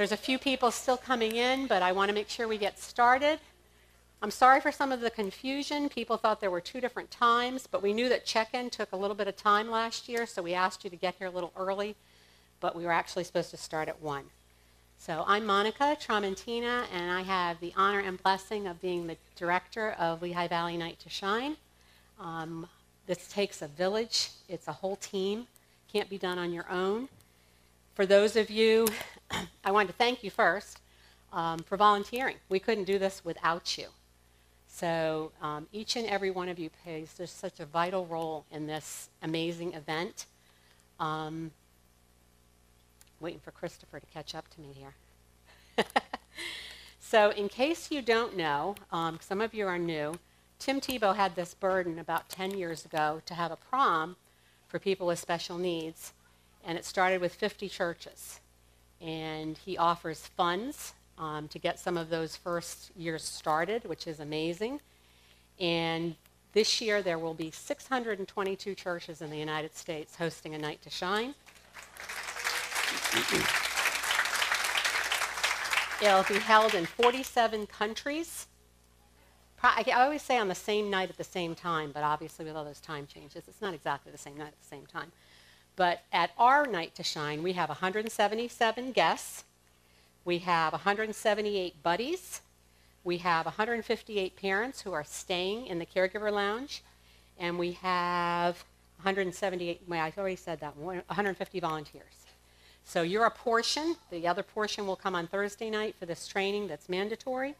There's a few people still coming in, but I want to make sure we get started. I'm sorry for some of the confusion. People thought there were two different times, but we knew that check-in took a little bit of time last year, so we asked you to get here a little early, but we were actually supposed to start at 1. So I'm Monica Tramontina, and I have the honor and blessing of being the director of Lehigh Valley Night to Shine. This takes a village. It's a whole team. Can't be done on your own. For those of you, I wanted to thank you first for volunteering. We couldn't do this without you. So each and every one of you plays just such a vital role in this amazing event. Waiting for Christopher to catch up to me here. So in case you don't know, some of you are new, Tim Tebow had this burden about 10 years ago to have a prom for people with special needs, and it started with 50 churches. And he offers funds to get some of those first years started, which is amazing. And this year there will be 622 churches in the United States hosting a Night to Shine. It'll be held in 47 countries. I always say on the same night at the same time, but obviously with all those time changes, it's not exactly the same night at the same time. But at our Night to Shine, we have 177 guests. We have 178 buddies. We have 158 parents who are staying in the caregiver lounge. And we have 178, well, I've already said that, 150 volunteers. So you're a portion. The other portion will come on Thursday night for this training that's mandatory.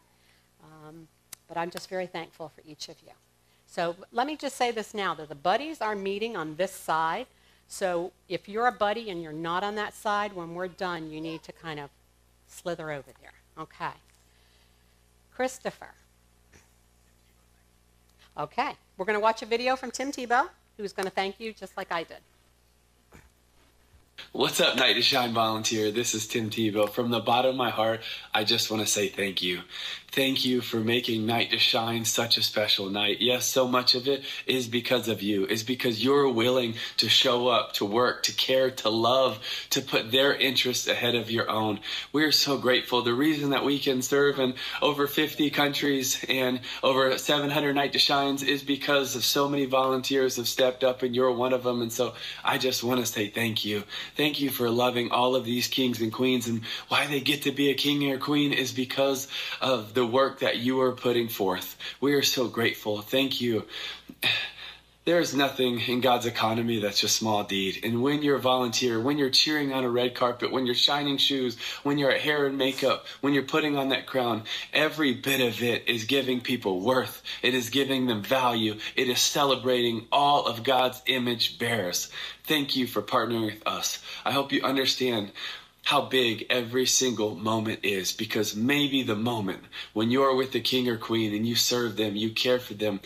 But I'm just very thankful for each of you. So let me just say this now, that the buddies are meeting on this side. So if you're a buddy and you're not on that side, when we're done, you need to kind of slither over there. Okay. Christopher. Okay. We're going to watch a video from Tim Tebow, who's going to thank you just like I did. What's up, Night to Shine volunteer? This is Tim Tebow. From the bottom of my heart, I just want to say thank you. Thank you for making Night to Shine such a special night. Yes, so much of it is because of you. It's because you're willing to show up, to work, to care, to love, to put their interests ahead of your own. We're so grateful. The reason that we can serve in over 50 countries and over 700 Night to Shines is because of so many volunteers have stepped up, and you're one of them. And so I just want to say thank you. Thank you for loving all of these kings and queens, and why they get to be a king or a queen is because of the work that you are putting forth. We are so grateful. Thank you. There is nothing in God's economy that's a small deed. And when you're a volunteer, when you're cheering on a red carpet, when you're shining shoes, when you're at hair and makeup, when you're putting on that crown, every bit of it is giving people worth. It is giving them value. It is celebrating all of God's image bearers. Thank you for partnering with us. I hope you understand how big every single moment is, because maybe the moment when you're with the king or queen and you serve them, you care for them,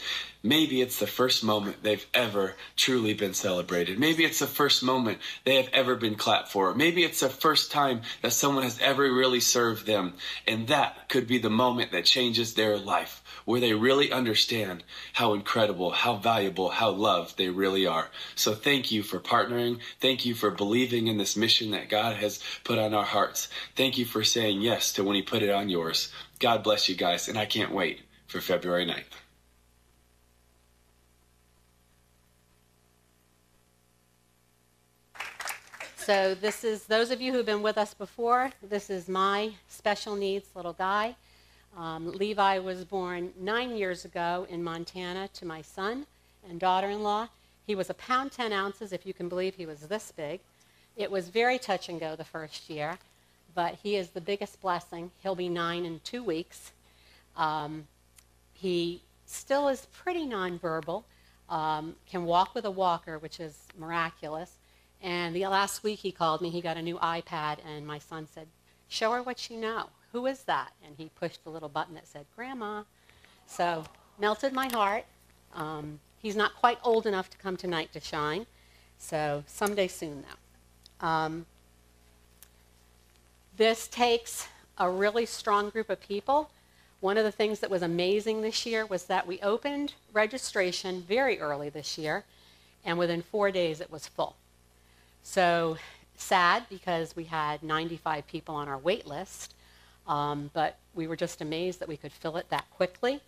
maybe it's the first moment they've ever truly been celebrated. Maybe it's the first moment they have ever been clapped for. Maybe it's the first time that someone has ever really served them. And that could be the moment that changes their life, where they really understand how incredible, how valuable, how loved they really are. So thank you for partnering. Thank you for believing in this mission that God has put on our hearts. Thank you for saying yes to when he put it on yours. God bless you guys, and I can't wait for February 9th. So this is, those of you who have been with us before, this is my special needs little guy. Levi was born 9 years ago in Montana to my son and daughter-in-law. He was 1 pound 10 ounces, if you can believe he was this big. It was very touch and go the first year, but he is the biggest blessing. He'll be 9 in 2 weeks. He still is pretty nonverbal, can walk with a walker, which is miraculous. And the last week he called me, he got a new iPad, and my son said, "Show her what you know. Who is that?" And he pushed the little button that said, "Grandma." So, melted my heart. He's not quite old enough to come to Night to Shine, so someday soon, though. This takes a really strong group of people. One of the things that was amazing this year was that we opened registration very early this year, and within 4 days it was full. So sad because we had 95 people on our wait list, but we were just amazed that we could fill it that quickly.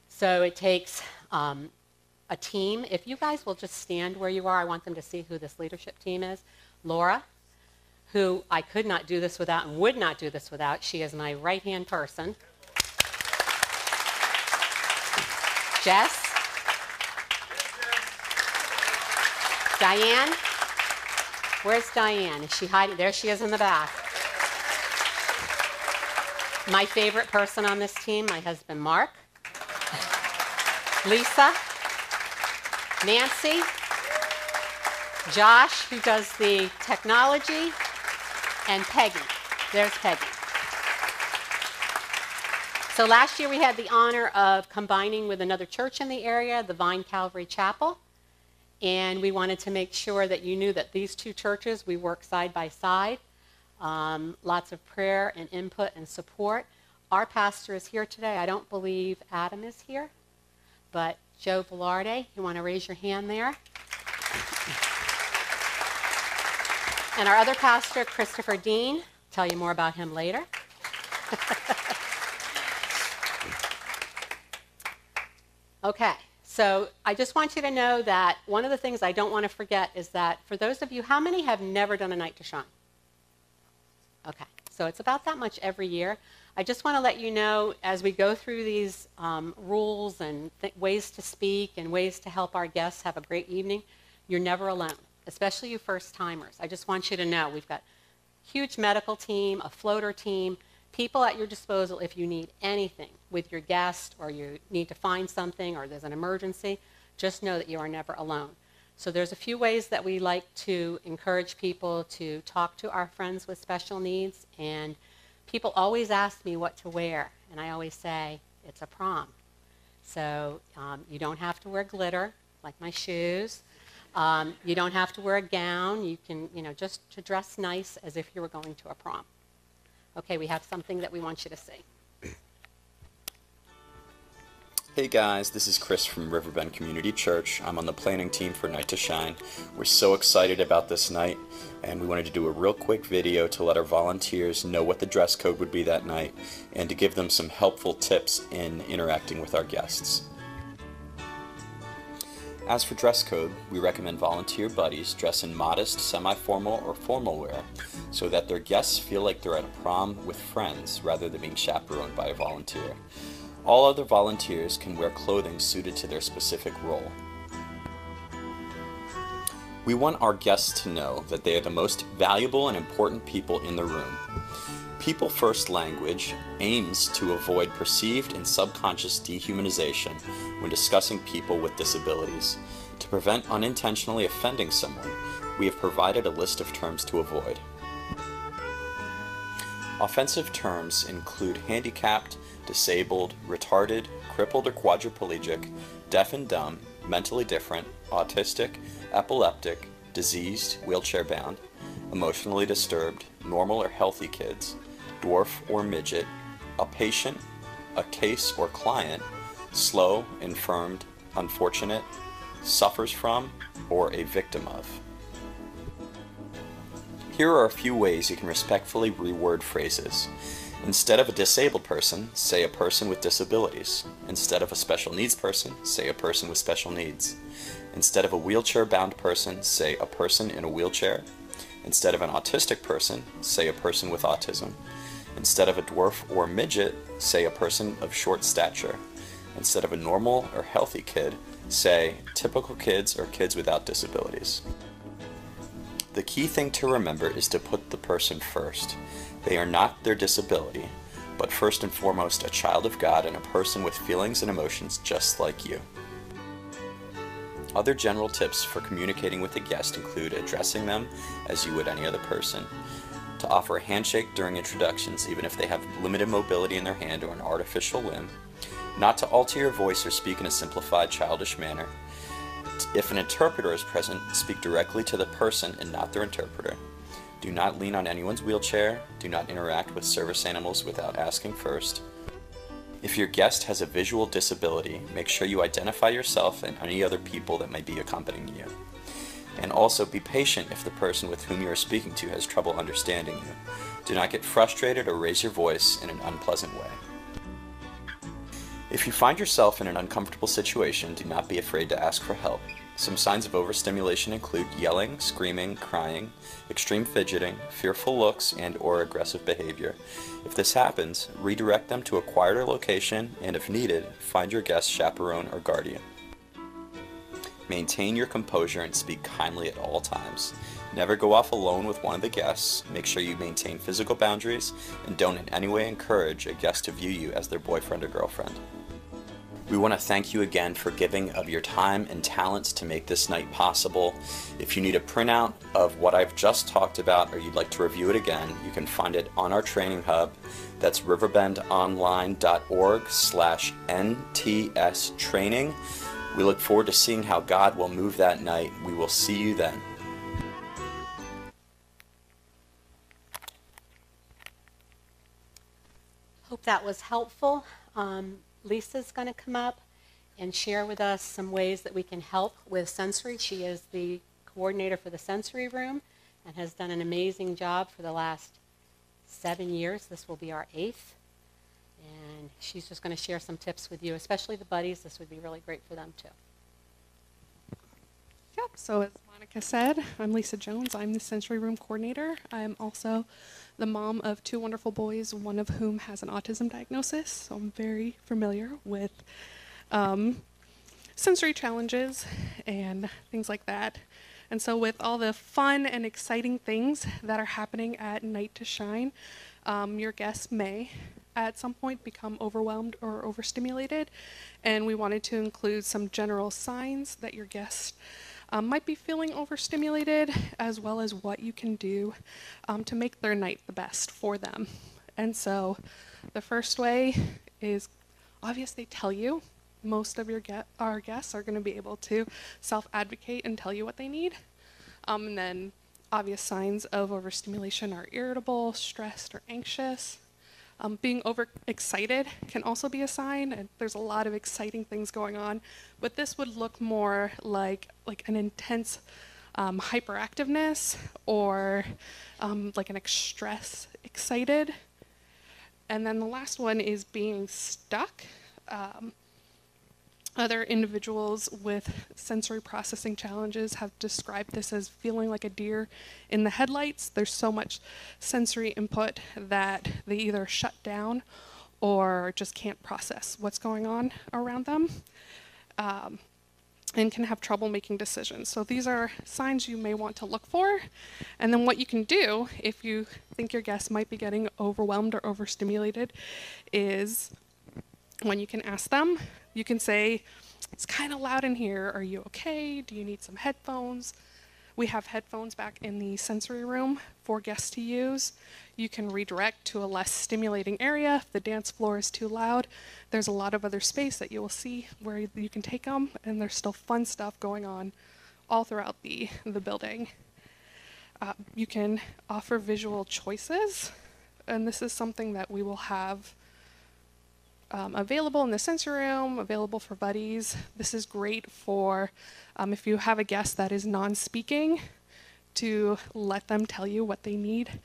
So it takes a team. If you guys will just stand where you are, I want them to see who this leadership team is. Laura, who I could not do this without and would not do this without. She is my right-hand person. Jess. Diane. Where's Diane? Is she hiding? There she is in the back. My favorite person on this team, my husband Mark. Lisa. Nancy. Josh, who does the technology. And Peggy. There's Peggy. So last year we had the honor of combining with another church in the area, the Vine Calvary Chapel. And we wanted to make sure that you knew that these two churches, we work side by side. Lots of prayer and input and support. Our pastor is here today. I don't believe Adam is here. But Joe Velarde, you want to raise your hand there? And our other pastor, Christopher Dean, tell you more about him later. Okay, so I just want you to know that one of the things I don't want to forget is that for those of you, how many have never done a Night to Shine? Okay, so it's about that much every year. I just want to let you know as we go through these rules and ways to speak and ways to help our guests have a great evening, you're never alone. Especially you first-timers. I just want you to know we've got a huge medical team, a floater team, people at your disposal if you need anything with your guest or you need to find something or there's an emergency. Just know that you are never alone. So there's a few ways that we like to encourage people to talk to our friends with special needs, and people always ask me what to wear, and I always say it's a prom. So you don't have to wear glitter like my shoes. You don't have to wear a gown. You can, just to dress nice as if you were going to a prom. Okay, we have something that we want you to see. Hey guys, this is Chris from Riverbend Community Church. I'm on the planning team for Night to Shine. We're so excited about this night, and we wanted to do a real quick video to let our volunteers know what the dress code would be that night and to give them some helpful tips in interacting with our guests. As for dress code, we recommend volunteer buddies dress in modest, semi-formal, or formal wear so that their guests feel like they're at a prom with friends rather than being chaperoned by a volunteer. All other volunteers can wear clothing suited to their specific role. We want our guests to know that they are the most valuable and important people in the room. People First language aims to avoid perceived and subconscious dehumanization when discussing people with disabilities. To prevent unintentionally offending someone, we have provided a list of terms to avoid. Offensive terms include handicapped, disabled, retarded, crippled or quadriplegic, deaf and dumb, mentally different, autistic, epileptic, diseased, wheelchair-bound, emotionally disturbed, normal or healthy kids, dwarf or midget, a patient, a case or client, slow, infirmed, unfortunate, suffers from, or a victim of. Here are a few ways you can respectfully reword phrases. Instead of a disabled person, say a person with disabilities. Instead of a special needs person, say a person with special needs. Instead of a wheelchair-bound person, say a person in a wheelchair. Instead of an autistic person, say a person with autism. Instead of a dwarf or midget, say a person of short stature. Instead of a normal or healthy kid, say typical kids or kids without disabilities. The key thing to remember is to put the person first. They are not their disability, but first and foremost a child of God and a person with feelings and emotions just like you. Other general tips for communicating with a guest include addressing them as you would any other person, to offer a handshake during introductions even if they have limited mobility in their hand or an artificial limb, not to alter your voice or speak in a simplified, childish manner. If an interpreter is present, speak directly to the person and not their interpreter. Do not lean on anyone's wheelchair. Do not interact with service animals without asking first. If your guest has a visual disability, make sure you identify yourself and any other people that may be accompanying you. And also be patient if the person with whom you are speaking to has trouble understanding you. Do not get frustrated or raise your voice in an unpleasant way. If you find yourself in an uncomfortable situation, do not be afraid to ask for help. Some signs of overstimulation include yelling, screaming, crying, extreme fidgeting, fearful looks, and/or aggressive behavior. If this happens, redirect them to a quieter location, and if needed, find your guest's chaperone or guardian. Maintain your composure and speak kindly at all times. Never go off alone with one of the guests. Make sure you maintain physical boundaries, and don't in any way encourage a guest to view you as their boyfriend or girlfriend. We want to thank you again for giving of your time and talents to make this night possible. If you need a printout of what I've just talked about or you'd like to review it again, you can find it on our training hub. That's riverbendonline.org/NTS training. We look forward to seeing how God will move that night. We will see you then. Hope that was helpful. Lisa's going to come up and share with us some ways that we can help with sensory. She is the coordinator for the sensory room and has done an amazing job for the last 7 years. This will be our 8th. And she's just going to share some tips with you, especially the buddies. This would be really great for them too. Yep, so as Monica said, I'm Lisa Jones. I'm the sensory room coordinator. I am also the mom of 2 wonderful boys, one of whom has an autism diagnosis, so I'm very familiar with sensory challenges and things like that. And so with all the fun and exciting things that are happening at Night to Shine, your guests may at some point become overwhelmed or overstimulated, and we wanted to include some general signs that your guests might be feeling overstimulated, as well as what you can do to make their night the best for them. And so the first way is obvious. They tell you. Most of our guests are going to be able to self-advocate and tell you what they need. And then obvious signs of overstimulation are irritable, stressed, or anxious. Being overexcited can also be a sign, and there's a lot of exciting things going on, but this would look more like an intense hyperactiveness or like an stress excited. And then the last one is being stuck. Other individuals with sensory processing challenges have described this as feeling like a deer in the headlights. There's so much sensory input that they either shut down or just can't process what's going on around them, and can have trouble making decisions. So these are signs you may want to look for. And then what you can do if you think your guest might be getting overwhelmed or overstimulated is when you can ask them, you can say, "It's kind of loud in here. Are you okay? Do you need some headphones?" We have headphones back in the sensory room for guests to use. You can redirect to a less stimulating area if the dance floor is too loud. There's a lot of other space that you will see where you can take them, and there's still fun stuff going on all throughout the building. You can offer visual choices, and this is something that we will have available in the sensory room, available for buddies. This is great for if you have a guest that is non-speaking, to let them tell you what they need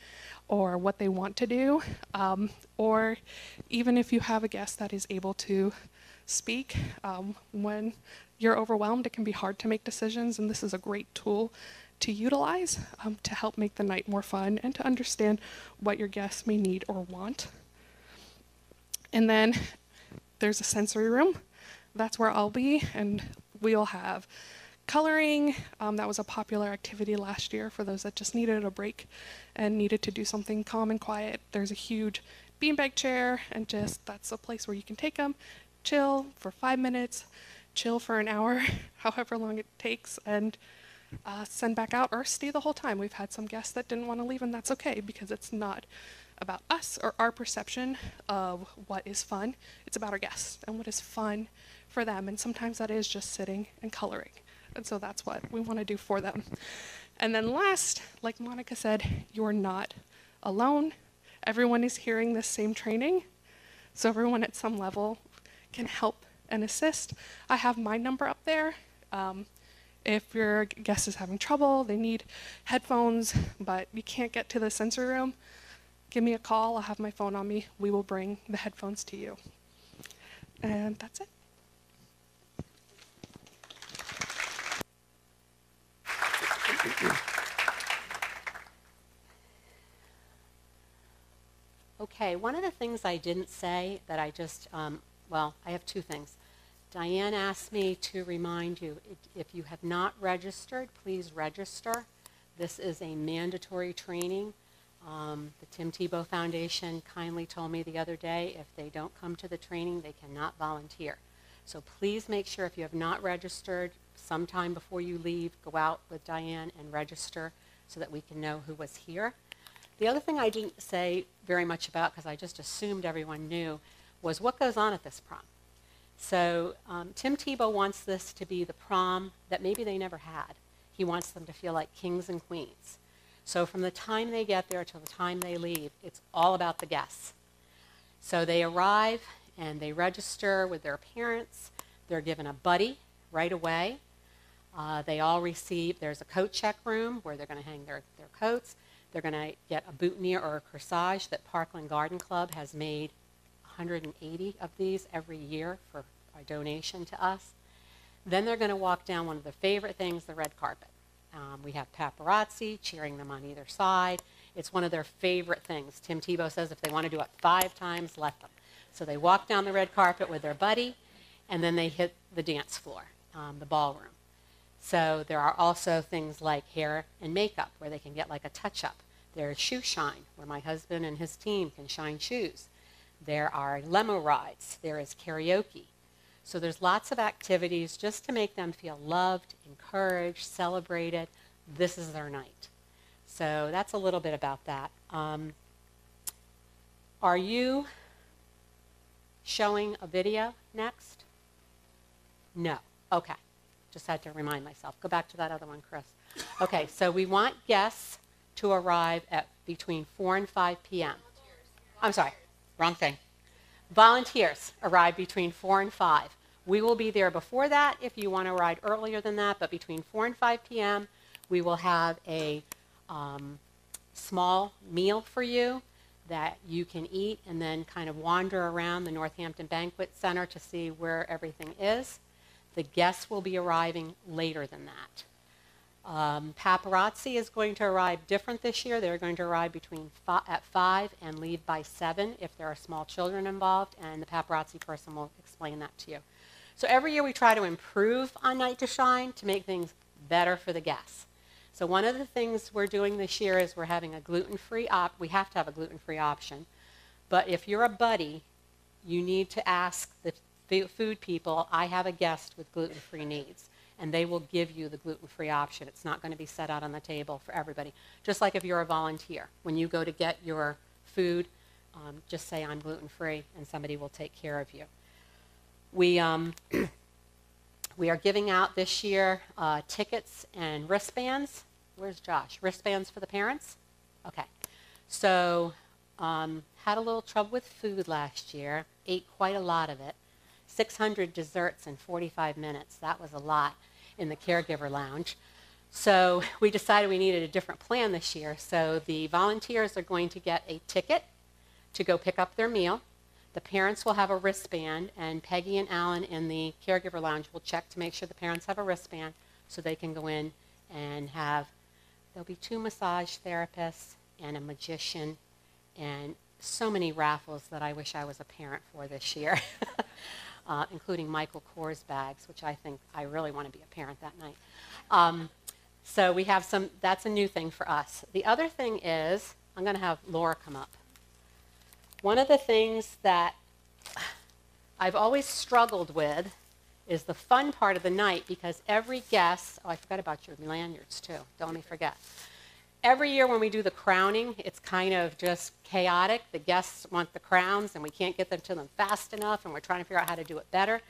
or what they want to do. Or even if you have a guest that is able to speak, when you're overwhelmed, it can be hard to make decisions, and this is a great tool to utilize to help make the night more fun and to understand what your guests may need or want. And then there's a sensory room. That's where I'll be, and we'll have coloring. That was a popular activity last year for those that just needed a break and needed to do something calm and quiet. There's a huge beanbag chair, and that's a place where you can take them, chill for 5 minutes, chill for an hour, however long it takes, and send back out or stay the whole time. We've had some guests that didn't want to leave, and that's okay, because it's not about us or our perception of what is fun. It's about our guests and what is fun for them. And sometimes that is just sitting and coloring. And so that's what we want to do for them. And then last, like Monica said, you're not alone. Everyone is hearing this same training. So everyone at some level can help and assist. I have my number up there. if your guest is having trouble, they need headphones, but you can't get to the sensory room, give me a call. I'll have my phone on me. We will bring the headphones to you. And that's it. Okay, one of the things I didn't say that I just, well, I have two things. Diane asked me to remind you, if you have not registered, please register. This is a mandatory training. The Tim Tebow Foundation kindly told me the other day, if they don't come to the training, they cannot volunteer. So please make sure, if you have not registered, sometime before you leave, go out with Diane and register so that we can know who was here. The other thing I didn't say very much about, because I just assumed everyone knew, was what goes on at this prom. So Tim Tebow wants this to be the prom that maybe they never had. He wants them to feel like kings and queens. So from the time they get there till the time they leave, it's all about the guests. So they arrive and they register with their parents. They're given a buddy right away. They all receive, there's a coat check room where they're going to hang their coats. They're going to get a boutonniere or a corsage that Parkland Garden Club has made 180 of these every year for a donation to us. Then they're going to walk down one of their favorite things, the red carpet. We have paparazzi cheering them on either side. It's one of their favorite things. Tim Tebow says if they want to do it 5 times, let them. So they walk down the red carpet with their buddy, and then they hit the dance floor, the ballroom. So there are also things like hair and makeup, where they can get like a touch-up. There's shoe shine, where my husband and his team can shine shoes. There are limo rides. There is karaoke. So there's lots of activities just to make them feel loved, encouraged, celebrated. This is their night. So that's a little bit about that. Are you showing a video next? No. Okay. Just had to remind myself. Go back to that other one, Chris. Okay, so we want guests to arrive at between 4 and 5 p.m. I'm sorry, wrong thing. Volunteers arrive between 4 and 5. We will be there before that if you want to ride earlier than that, but between 4 and 5 p.m. we will have a small meal for you that you can eat and then kind of wander around the Northampton Banquet Center to see where everything is. The guests will be arriving later than that. Paparazzi is going to arrive different this year. They're going to arrive at 5 and leave by 7 if there are small children involved, and the paparazzi person will explain that to you. So every year we try to improve on Night to Shine to make things better for the guests. So one of the things we're doing this year is we're having a gluten-free we have to have a gluten-free option. But if you're a buddy, you need to ask the food people, I have a guest with gluten-free needs. And they will give you the gluten-free option. It's not going to be set out on the table for everybody. Just like if you're a volunteer. When you go to get your food, just say I'm gluten-free and somebody will take care of you. We are giving out this year tickets and wristbands. Where's Josh? Wristbands for the parents? Okay. So had a little trouble with food last year. Ate quite a lot of it. 600 desserts in 45 minutes. That was a lot in the caregiver lounge. So we decided we needed a different plan this year. So the volunteers are going to get a ticket to go pick up their meal. The parents will have a wristband, and Peggy and Alan in the caregiver lounge will check to make sure the parents have a wristband so they can go in and there'll be 2 massage therapists and a magician and so many raffles that I wish I was a parent for this year. Including Michael Kors bags, which I think I really want to be a parent that night. So we have that's a new thing for us. The other thing is, I'm going to have Laura come up. One of the things that I've always struggled with is the fun part of the night, because every guest, I forgot about your lanyards too, don't let me forget. Every year when we do the crowning, it's kind of just chaotic. The guests want the crowns, and we can't get them to them fast enough, and we're trying to figure out how to do it better.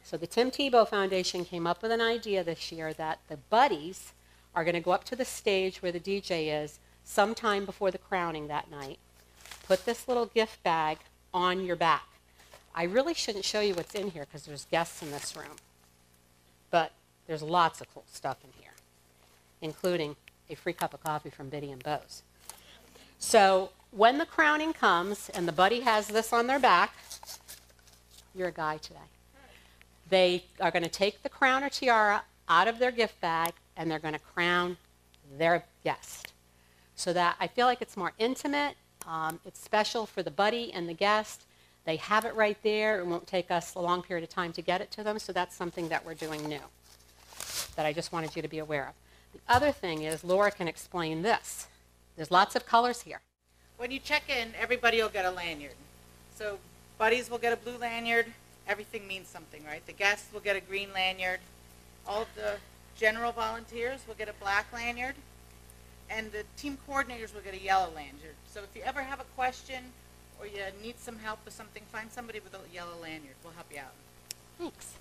So the Tim Tebow Foundation came up with an idea this year that the buddies are going to go up to the stage where the DJ is sometime before the crowning that night. Put this little gift bag on your back. I really shouldn't show you what's in here because there's guests in this room. But There's lots of cool stuff in here, including a free cup of coffee from Biddy and Bose. So when the crowning comes, and the buddy has this on their back, you're a guy today. They are going to take the crown or tiara out of their gift bag, and they're going to crown their guest. So that I feel like it's more intimate. It's special for the buddy and the guest. They have it right there. It won't take us a long period of time to get it to them. So that's something that we're doing new that I just wanted you to be aware of. The other thing is Laura can explain this. There's lots of colors here. When you check in, everybody will get a lanyard. So buddies will get a blue lanyard. Everything means something, right? The guests will get a green lanyard. All of the general volunteers will get a black lanyard. And the team coordinators will get a yellow lanyard. So if you ever have a question or you need some help with something, find somebody with a yellow lanyard. We'll help you out. Thanks.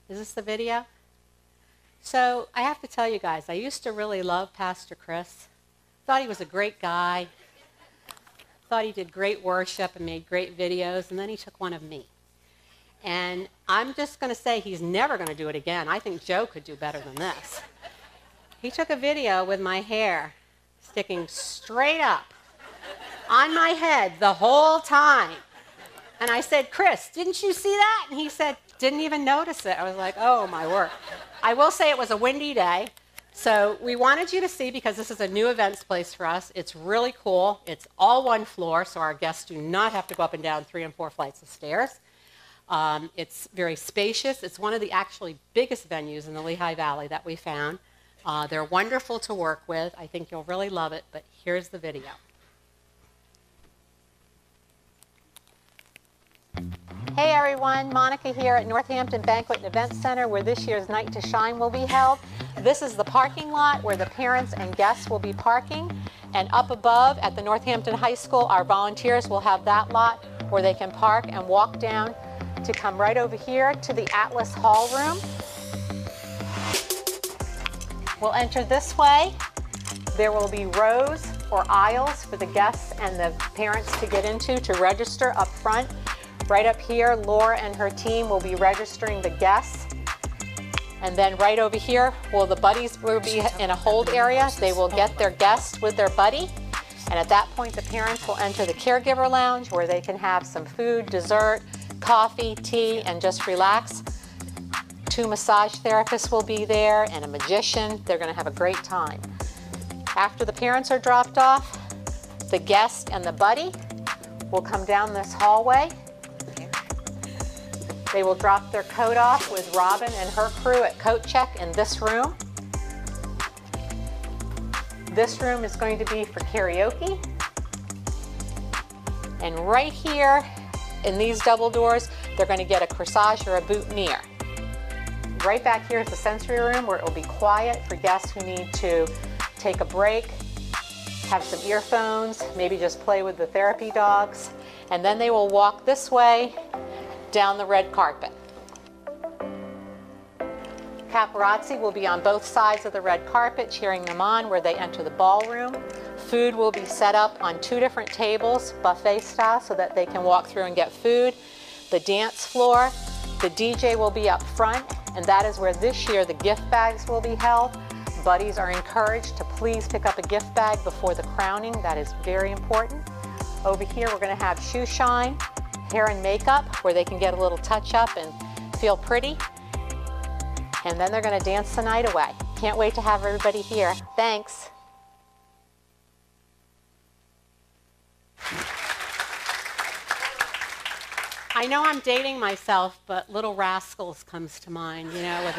Is this the video? So I have to tell you guys, I used to really love Pastor Chris. Thought he was a great guy. Thought he did great worship and made great videos, and then he took one of me. And I'm just going to say he's never going to do it again. I think Joe could do better than this. He took a video with my hair sticking straight up on my head the whole time. And I said, Chris, didn't you see that? And he said, didn't even notice it. I was like, oh, my word. I will say it was a windy day. So we wanted you to see, because this is a new events place for us. It's really cool. It's all one floor, so our guests do not have to go up and down 3 and 4 flights of stairs. It's very spacious. It's one of the actually biggest venues in the Lehigh Valley that we found. They're wonderful to work with. I think you'll really love it, but here's the video. Hey everyone, Monica here at Northampton Banquet and Event Center, where this year's Night to Shine will be held. This is the parking lot where the parents and guests will be parking. And up above at the Northampton High School, our volunteers will have that lot where they can park and walk down to come right over here to the Atlas Hall room. We'll enter this way. There will be rows or aisles for the guests and the parents to get into to register up front. Right up here, Laura and her team will be registering the guests. And then right over here, well, the buddies will be in a hold area. They will get their guests with their buddy. And at that point, the parents will enter the caregiver lounge where they can have some food, dessert, coffee, tea, and just relax. 2 massage therapists will be there and a magician. They're going to have a great time. After the parents are dropped off, the guest and the buddy will come down this hallway. They will drop their coat off with Robin and her crew at Coat Check in this room. This room is going to be for karaoke. And right here in these double doors, they're going to get a corsage or a boutonniere. Right back here is the sensory room where it will be quiet for guests who need to take a break, have some earphones, maybe just play with the therapy dogs. And then they will walk this way down the red carpet. Paparazzi will be on both sides of the red carpet cheering them on where they enter the ballroom. Food will be set up on 2 different tables, buffet style, so that they can walk through and get food. The dance floor, the DJ will be up front, and that is where this year the gift bags will be held. Buddies are encouraged to please pick up a gift bag before the crowning. That is very important. Over here we're going to have shoe shine, hair and makeup, where they can get a little touch up and feel pretty. And then they're going to dance the night away. Can't wait to have everybody here. Thanks. I know I'm dating myself, but Little Rascals comes to mind, you know,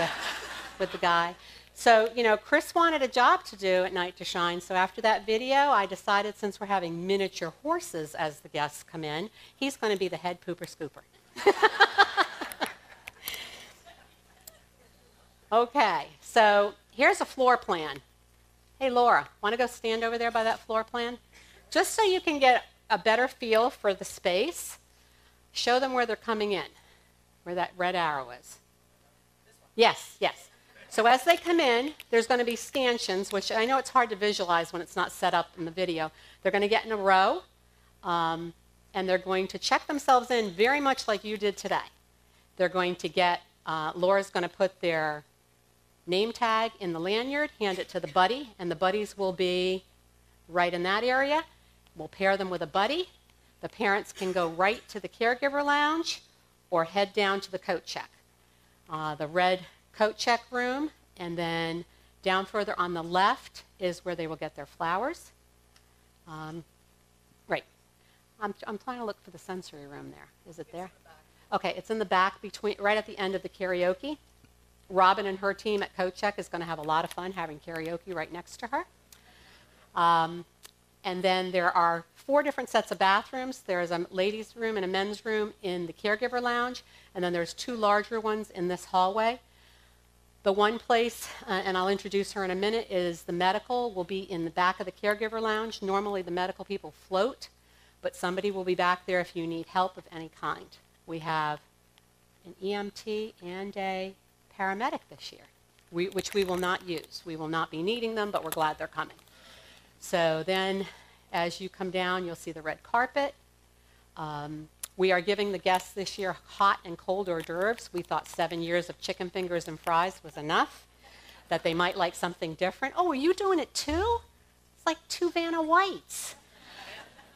with the guy. So, you know, Chris wanted a job to do at Night to Shine, so after that video, I decided since we're having miniature horses as the guests come in, he's going to be the head pooper scooper. Okay, so here's a floor plan. Hey, Laura, want to go stand over there by that floor plan? Just so you can get a better feel for the space, show them where they're coming in, where that red arrow is. Yes, yes. So as they come in, there's going to be stanchions, which I know it's hard to visualize when it's not set up in the video. They're going to get in a row. and they're going to check themselves in very much like you did today. They're going to get, Laura's going to put their name tag in the lanyard, hand it to the buddy, and the buddies will be right in that area. We'll pair them with a buddy. The parents can go right to the caregiver lounge or head down to the coat check. The red coat check room, and then down further on the left is where they will get their flowers. Right. I'm trying to look for the sensory room there. Is it there? Okay, it's in the back between, right at the end of the karaoke. Robin and her team at Coat Check is going to have a lot of fun having karaoke right next to her. And then there are 4 different sets of bathrooms. There's a ladies' room and a men's room in the caregiver lounge, and then there's 2 larger ones in this hallway. The one place, and I'll introduce her in a minute, is the medical will be in the back of the caregiver lounge. Normally the medical people float, but somebody will be back there if you need help of any kind. We have an EMT and a paramedic this year, which we will not use. We will not be needing them, but we're glad they're coming. So then as you come down, you'll see the red carpet. We are giving the guests this year hot and cold hors d'oeuvres. We thought 7 years of chicken fingers and fries was enough, that they might like something different. Oh, are you doing it too? It's like 2 Vanna Whites.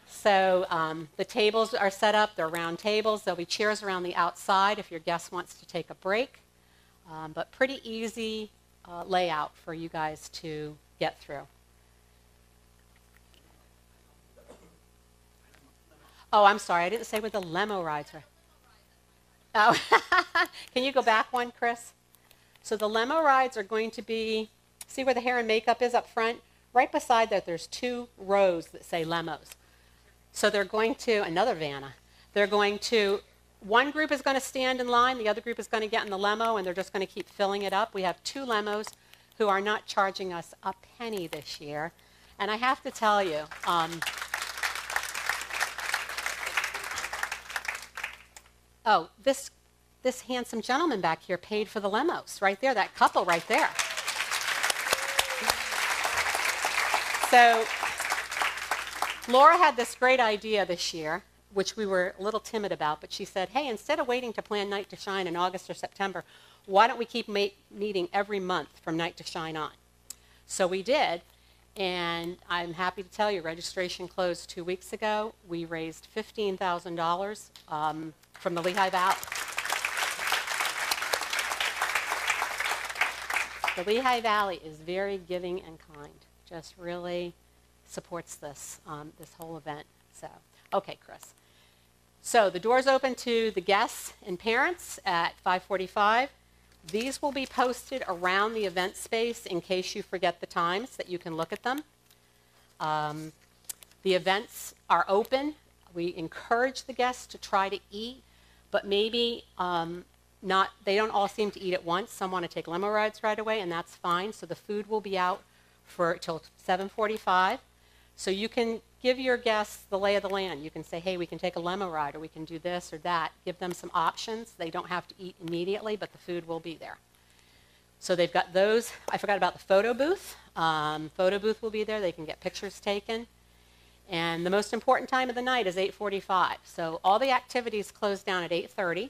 So the tables are set up. They're round tables. There'll be chairs around the outside if your guest wants to take a break. But pretty easy layout for you guys to get through. Oh, I'm sorry. I didn't say what the limo rides were. Oh, can you go back one, Chris? So the limo rides are going to be, see where the hair and makeup is up front? Right beside that, there's 2 rows that say lemos. So they're going to, another Vanna, they're going to, one group is going to stand in line, the other group is going to get in the limo, and they're just going to keep filling it up. We have 2 lemos who are not charging us a penny this year. And I have to tell you, oh, this handsome gentleman back here paid for the lemos, right there, that couple right there. So Laura had this great idea this year, which we were a little timid about, but she said, hey, instead of waiting to plan Night to Shine in August or September, why don't we keep meeting every month from Night to Shine on? So we did, and I'm happy to tell you, registration closed 2 weeks ago. We raised $15,000 from the Lehigh Valley. The Lehigh Valley is very giving and kind, just really supports this, this whole event. So, okay, Chris. So the doors open to the guests and parents at 5:45. These will be posted around the event space in case you forget the times, that you can look at them. The events are open. We encourage the guests to try to eat, but maybe they don't all seem to eat at once. Some want to take limo rides right away, and that's fine. So the food will be out till 7:45. So you can give your guests the lay of the land. You can say, hey, we can take a limo ride, or we can do this or that. Give them some options. They don't have to eat immediately, but the food will be there. So they've got those. I forgot about the photo booth. Photo booth will be there. They can get pictures taken. And the most important time of the night is 8:45. So all the activities close down at 8:30,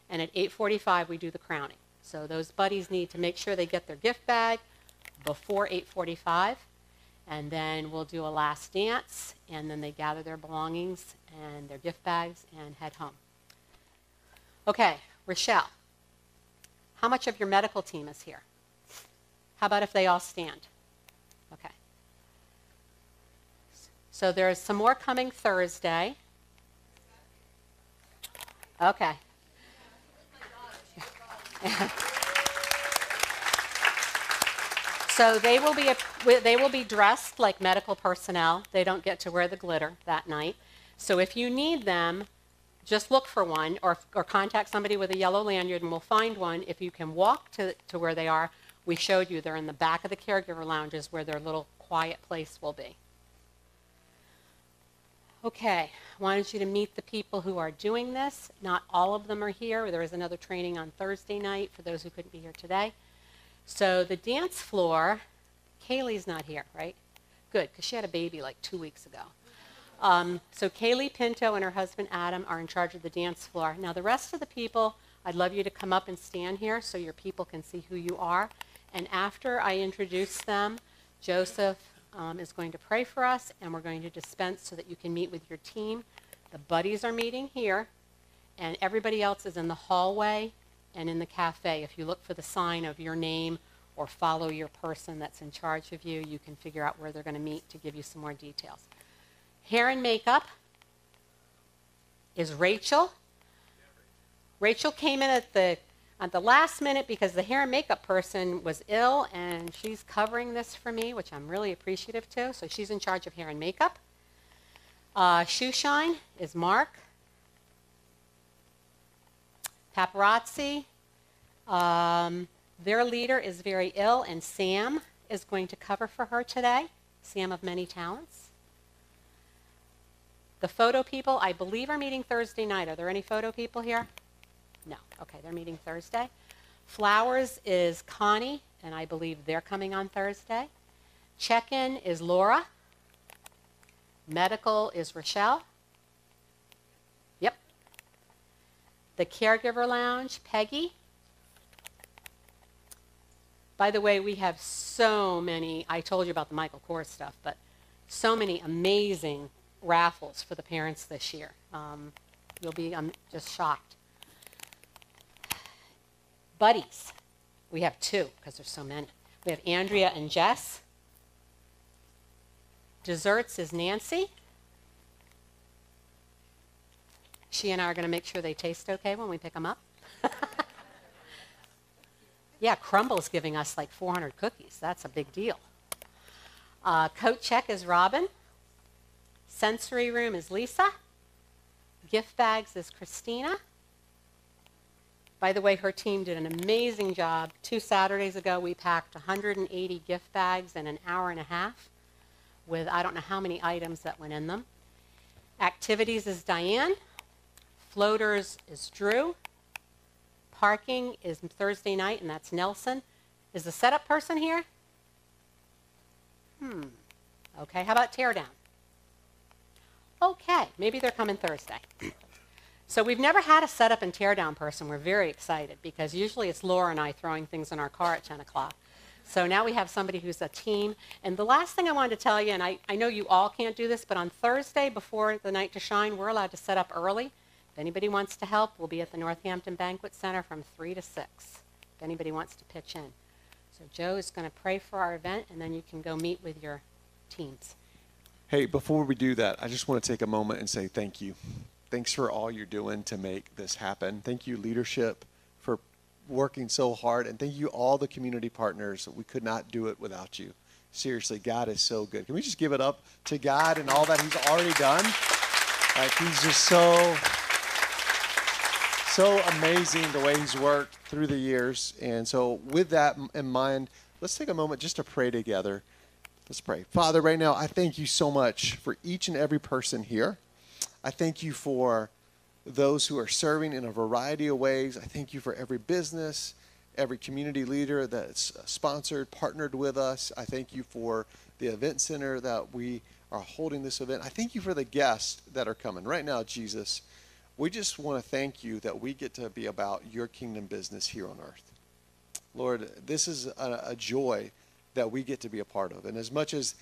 and at 8:45 we do the crowning. So those buddies need to make sure they get their gift bag before 8:45. And then we'll do a last dance, and then they gather their belongings and their gift bags and head home. Okay, Rochelle, how much of your medical team is here? How about if they all stand? Okay. So there's some more coming Thursday. Okay. So they will be dressed like medical personnel. They don't get to wear the glitter that night. So if you need them, just look for one, or contact somebody with a yellow lanyard and we'll find one. If you can walk to where they are, we showed you they're in the back of the caregiver lounges where their little quiet place will be. Okay, I wanted you to meet the people who are doing this. Not all of them are here. There is another training on Thursday night for those who couldn't be here today. So the dance floor, Kaylee's not here, right? Good, because she had a baby like 2 weeks ago. So Kaylee Pinto and her husband Adam are in charge of the dance floor. Now the rest of the people, I'd love you to come up and stand here so your people can see who you are. And after I introduce them, Joseph is going to pray for us, and we're going to dispense so that you can meet with your team. The buddies are meeting here, and everybody else is in the hallway and in the cafe. If you look for the sign of your name or follow your person that's in charge of you, you can figure out where they're going to meet to give you some more details. Hair and makeup is Rachel. Rachel came in at the last minute because the hair and makeup person was ill, and she's covering this for me, which I'm really appreciative to. So she's in charge of hair and makeup. Shoe shine is Mark. Paparazzi, their leader is very ill, and Sam is going to cover for her today. Sam of Many Talents. The photo people, I believe, are meeting Thursday night. Are there any photo people here? No. Okay, they're meeting Thursday. Flowers is Connie, and I believe they're coming on Thursday. Check-in is Laura. Medical is Rochelle. Yep. The caregiver lounge, Peggy. By the way, we have so many, I told you about the Michael Kors stuff, but so many amazing raffles for the parents this year. You'll be just shocked. Buddies. We have two because there's so many. We have Andrea and Jess. Desserts is Nancy. She and I are going to make sure they taste okay when we pick them up. Yeah, Crumble's giving us like 400 cookies. That's a big deal. Coat check is Robin. Sensory room is Lisa. Gift bags is Christina. By the way, her team did an amazing job. 2 Saturdays ago, we packed 180 gift bags in an hour and a half with I don't know how many items that went in them. Activities is Diane. Floaters is Drew. Parking is Thursday night, and that's Nelson. Is the setup person here? Okay, how about teardown? Okay, maybe they're coming Thursday. So we've never had a setup and teardown person. We're very excited because usually it's Laura and I throwing things in our car at 10 o'clock. So now we have somebody who's a team. And the last thing I wanted to tell you, and I know you all can't do this, but on Thursday before the night to shine, we're allowed to set up early. If anybody wants to help, we'll be at the Northampton Banquet Center from 3 to 6, if anybody wants to pitch in. So Joe is going to pray for our event, and then you can go meet with your teams. Hey, before we do that, I just want to take a moment and say thank you. Thanks for all you're doing to make this happen. Thank you, leadership, for working so hard. And thank you, all the community partners. We could not do it without you. Seriously, God is so good. Can we just give it up to God and all that he's already done? Like, he's just so amazing the way he's worked through the years. And so with that in mind, let's take a moment just to pray together. Let's pray. Father, right now, I thank you so much for each and every person here. I thank you for those who are serving in a variety of ways. I thank you for every business, every community leader that's sponsored, partnered with us. I thank you for the event center that we are holding this event. I thank you for the guests that are coming. Right now, Jesus, we just want to thank you that we get to be about your kingdom business here on earth. Lord, this is a joy that we get to be a part of. And as much as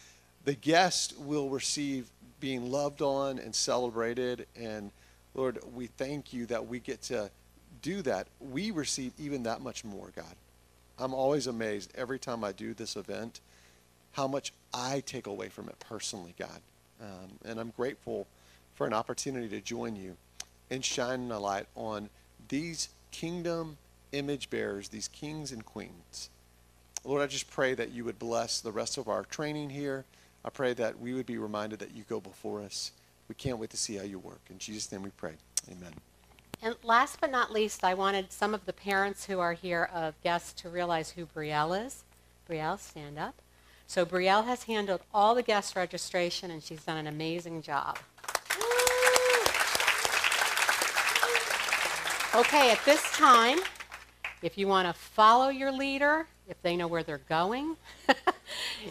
the guest will receive being loved on and celebrated, and Lord, we thank you that we get to do that. We receive even that much more, God. I'm always amazed every time I do this event how much I take away from it personally, God. And I'm grateful for an opportunity to join you and shine a light on these kingdom image bearers, these kings and queens. Lord, I just pray that you would bless the rest of our training here. I pray that we would be reminded that you go before us. We can't wait to see how you work. In Jesus' name we pray. Amen. And last but not least, I wanted some of the parents who are here of guests to realize who Brielle is. Brielle, stand up. So Brielle has handled all the guest registration, and she's done an amazing job. Okay, at this time, if you want to follow your leader, if they know where they're going,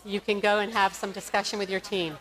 you can go and have some discussion with your team.